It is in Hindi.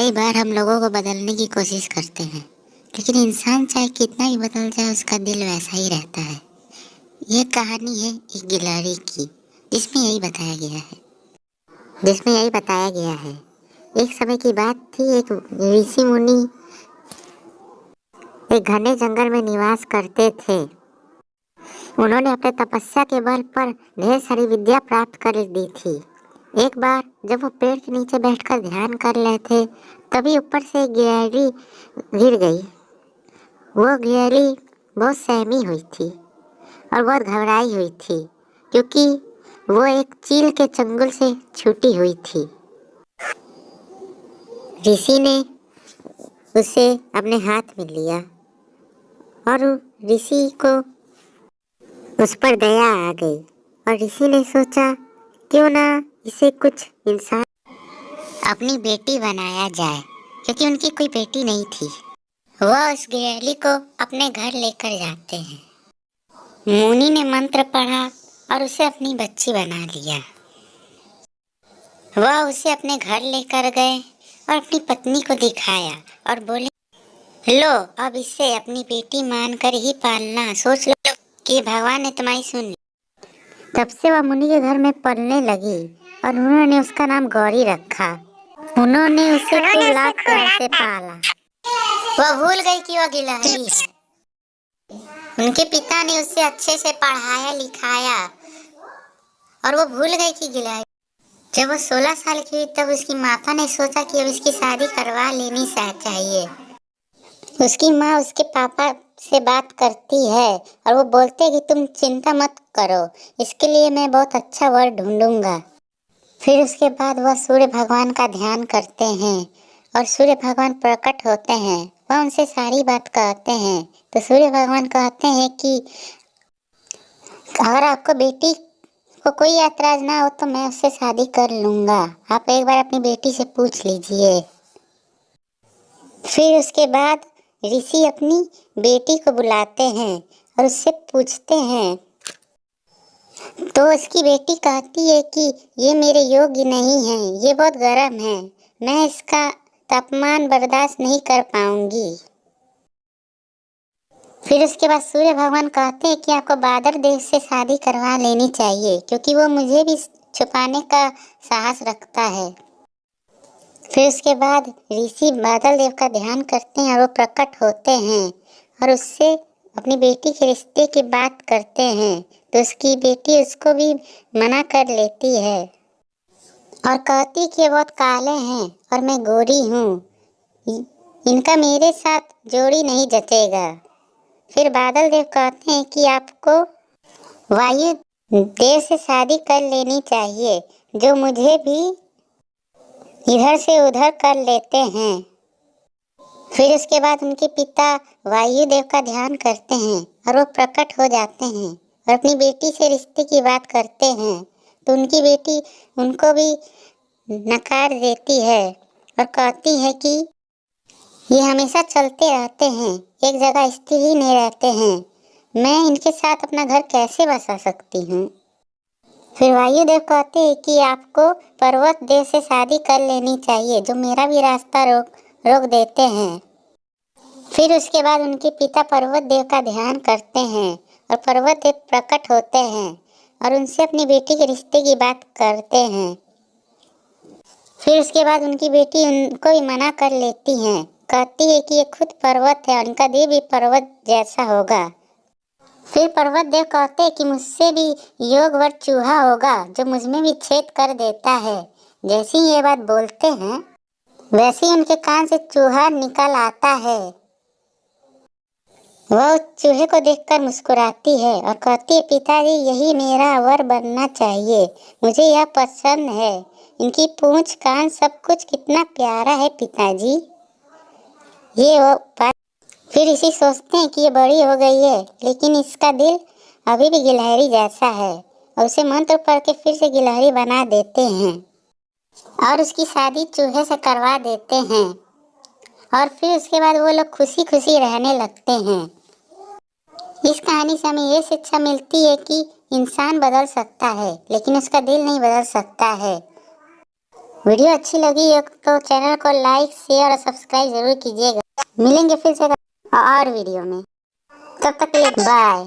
कई बार हम लोगों को बदलने की कोशिश करते हैं, लेकिन इंसान चाहे कितना भी बदल जाए उसका दिल वैसा ही रहता है। यह कहानी है एक गिलहरी की, जिसमें यही बताया गया है। एक समय की बात थी, एक ऋषि मुनि एक घने जंगल में निवास करते थे। उन्होंने अपने तपस्या के बल पर ढेर सारी विद्या प्राप्त कर ली थी। एक बार जब वो पेड़ के नीचे बैठकर ध्यान कर रहे थे, तभी ऊपर से एक गिलहरी गिर गई। वो गिलहरी बहुत सहमी हुई थी और बहुत घबराई हुई थी, क्योंकि वो एक चील के चंगुल से छूटी हुई थी। ऋषि ने उसे अपने हाथ में लिया और ऋषि को उस पर दया आ गई और ऋषि ने सोचा, क्यों ना इसे कुछ इंसान अपनी बेटी बनाया जाए, क्योंकि उनकी कोई बेटी नहीं थी। वह उस गिलहरी को अपने घर लेकर जाते हैं। मुनि ने मंत्र पढ़ा और उसे अपनी बच्ची बना लिया। वह उसे अपने घर लेकर गए और अपनी पत्नी को दिखाया और बोले, लो, अब इसे अपनी बेटी मानकर ही पालना। सोच लो कि भगवान ने तुम्हारी सुन ली। तब से वह मुनि के घर में पलने लगी और उन्होंने उसका नाम गौरी रखा। उन्होंने उसे खूब लाड प्यार से पाला। वह भूल गई कि वह गिलहरी है। उनके पिता ने उसे अच्छे से पढ़ाया लिखाया और वो भूल गई कि गिलहरी। जब वो 16 साल की हुई, तब उसकी माता ने सोचा कि अब इसकी शादी करवा लेनी चाहिए। उसकी माँ उसके पापा से बात करती है और वो बोलते हैं कि तुम चिंता मत करो, इसके लिए मैं बहुत अच्छा वर ढूंढूंगा। फिर उसके बाद वह सूर्य भगवान का ध्यान करते हैं और सूर्य भगवान प्रकट होते हैं। वह उनसे सारी बात कहते हैं, तो सूर्य भगवान कहते हैं कि अगर आपको बेटी को कोई ऐतराज ना हो तो मैं उससे शादी कर लूँगा। आप एक बार अपनी बेटी से पूछ लीजिए। फिर उसके बाद ऋषि अपनी बेटी को बुलाते हैं और उससे पूछते हैं, तो उसकी बेटी कहती है कि ये मेरे योग्य नहीं है, ये बहुत गर्म है, मैं इसका तापमान बर्दाश्त नहीं कर पाऊंगी। फिर उसके बाद सूर्य भगवान कहते हैं कि आपको बादल देव से शादी करवा लेनी चाहिए, क्योंकि वो मुझे भी छुपाने का साहस रखता है। फिर उसके बाद ऋषि बादल देव का ध्यान करते हैं और वो प्रकट होते हैं और उससे अपनी बेटी के रिश्ते की बात करते हैं, तो उसकी बेटी उसको भी मना कर लेती है और कहती कि ये बहुत काले हैं और मैं गोरी हूँ, इनका मेरे साथ जोड़ी नहीं जचेगा। फिर बादल देव कहते हैं कि आपको वायु देव से शादी कर लेनी चाहिए, जो मुझे भी इधर से उधर कर लेते हैं। फिर उसके बाद उनके पिता वायुदेव का ध्यान करते हैं और वो प्रकट हो जाते हैं और अपनी बेटी से रिश्ते की बात करते हैं, तो उनकी बेटी उनको भी नकार देती है और कहती है कि ये हमेशा चलते रहते हैं, एक जगह स्थिर ही नहीं रहते हैं, मैं इनके साथ अपना घर कैसे बसा सकती हूँ। फिर वायुदेव कहते हैं कि आपको पर्वत देव से शादी कर लेनी चाहिए, जो मेरा भी रास्ता रोक देते हैं। फिर उसके बाद उनके पिता पर्वत देव का ध्यान करते हैं और पर्वत देव प्रकट होते हैं और उनसे अपनी बेटी के रिश्ते की बात करते हैं। फिर उसके बाद उनकी बेटी उनको भी मना कर लेती है, कहती है कि ये खुद पर्वत है और इनका देह भी पर्वत जैसा होगा। फिर पर्वत देव कहते हैं कि मुझसे भी योगवर चूहा होगा, जो मुझमें भी छेद कर देता है। जैसे ही ये बात बोलते हैं, वैसे ही उनके कान से चूहा निकल आता है। वह चूहे को देखकर मुस्कुराती है और कहती है, पिताजी यही मेरा वर बनना चाहिए, मुझे यह पसंद है, इनकी पूंछ कान सब कुछ कितना प्यारा है पिताजी। ये वो बात। फिर इसी सोचते हैं कि ये बड़ी हो गई है, लेकिन इसका दिल अभी भी गिलहरी जैसा है, और उसे मंत्र पढ़ के फिर से गिलहरी बना देते हैं और उसकी शादी चूहे से करवा देते हैं। और फिर उसके बाद वो लोग खुशी खुशी रहने लगते हैं। इस कहानी से हमें ये शिक्षा मिलती है कि इंसान बदल सकता है, लेकिन उसका दिल नहीं बदल सकता है। वीडियो अच्छी लगी हो तो चैनल को लाइक शेयर और सब्सक्राइब जरूर कीजिएगा। मिलेंगे फिर से और वीडियो में, तब तक के लिए बाय।